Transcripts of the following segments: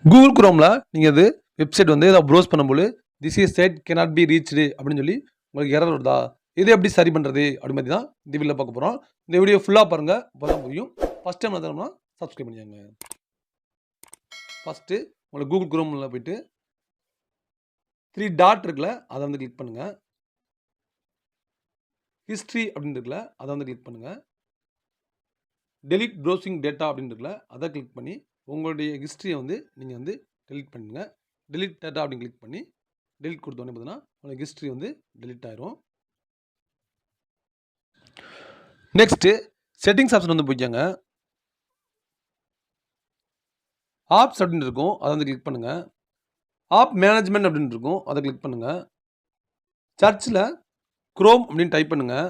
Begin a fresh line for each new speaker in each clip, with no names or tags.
Google குரோமில் நீங்கள் இது website வந்து ஏதாவது ப்ரௌஸ் பண்ணும்போது this is site cannot be reached அப்படின்னு சொல்லி உங்களுக்கு எரர் வருதா, இதை எப்படி சரி பண்ணுறது அப்படி மாதிரி தான் இந்த வீடியோ பார்க்க போகிறோம். இந்த வீடியோ ஃபுல்லாக பாருங்கள், அப்போ தான் புரியும். ஃபஸ்ட் டைம் வந்து சப்ஸ்கிரைப் பண்ணிக்கோங்க. ஃபஸ்ட்டு உங்களுக்கு கூகுள் குரோமில் போயிட்டு 3 டாட் இருக்குல்ல, அதை வந்து கிளிக் பண்ணுங்கள். ஹிஸ்ட்ரி அப்படின்னு இருக்குல்ல, அதை வந்து கிளிக் பண்ணுங்கள். டெலிட் ப்ரௌசிங் டேட்டா அப்படின்னு இருக்குல்ல, அதை கிளிக் பண்ணி உங்களுடைய ஹிஸ்ட்ரியை வந்து நீங்கள் வந்து டெலிட் பண்ணுங்க. டெலிட் டேட்டா அப்படின்னு கிளிக் பண்ணி டெலிட் கொடுத்தோன்னே பார்த்தீங்கன்னா உங்களுக்கு ஹிஸ்ட்ரி வந்து டெலிட் ஆயிரும். நெக்ஸ்ட்டு செட்டிங்ஸ் ஆப்ஷன் வந்து போய்க்காங்க. ஆப்ஸ் அப்படின்னு இருக்கும், அதை வந்து கிளிக் பண்ணுங்கள். ஆப் மேனேஜ்மெண்ட் அப்படின்னு இருக்கும், அதை கிளிக் பண்ணுங்கள். சர்ச்சில் குரோம் அப்படின்னு டைப் பண்ணுங்கள்.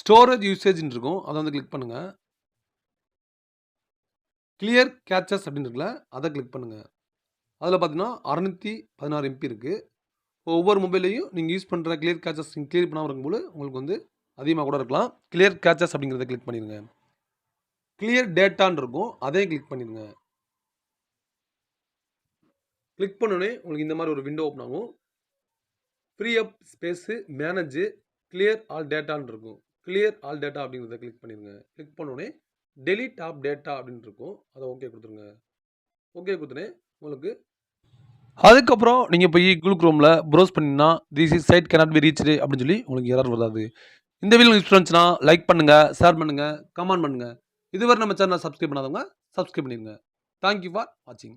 ஸ்டோரேஜ் யூசேஜ்னு இருக்கும், அதை வந்து கிளிக் பண்ணுங்கள். கிளியர் கேச்சஸ் அப்படின்னு இருக்குல்ல, அதை கிளிக் பண்ணுங்கள். அதில் பார்த்தீங்கன்னா 616 MB இருக்குது. ஒவ்வொரு மொபைலையும் நீங்கள் யூஸ் பண்ணுற கிளியர் கேச்சஸ் கிளியர் பண்ணாமல் இருக்கும்போது உங்களுக்கு வந்து அதிகமாக கூட இருக்கலாம். கிளியர் கேச்சஸ் அப்படிங்கிறத கிளிக் பண்ணிடுங்க. கிளியர் டேட்டான்னு இருக்கும், அதையும் கிளிக் பண்ணிடுங்க. கிளிக் பண்ணோடனே உங்களுக்கு இந்த மாதிரி ஒரு விண்டோ ஓப்பன் ஆகும். Free up space manage clear all டேட்டான்னு இருக்கும். கிளியர் ஆல் டேட்டா அப்படிங்கிறத கிளிக் பண்ணிடுங்க. கிளிக் பண்ணோடனே டெலிட் ஆப் டேட்டா அப்படின்னு இருக்கும், அதை ஓகே கொடுத்துருங்க. ஓகே கொடுத்தோன்னே உங்களுக்கு அதுக்கப்புறம் நீங்கள் போய் கூகுள் குரோமில் ப்ரௌஸ் பண்ணிங்கன்னா this is site cannot be reached அப்படின்னு சொல்லி உங்களுக்கு எரர் வராது. இந்த வீடியோ யூஸ் இருந்துச்சுன்னா லைக் பண்ணுங்கள், ஷேர் பண்ணுங்கள், கமெண்ட் பண்ணுங்கள். இதுவரை நம்ம சேனலை சப்ஸ்கிரைப் பண்ணாதவங்க சப்ஸ்கிரைப் பண்ணிடுங்க. தேங்க்யூ ஃபார் வாட்சிங்.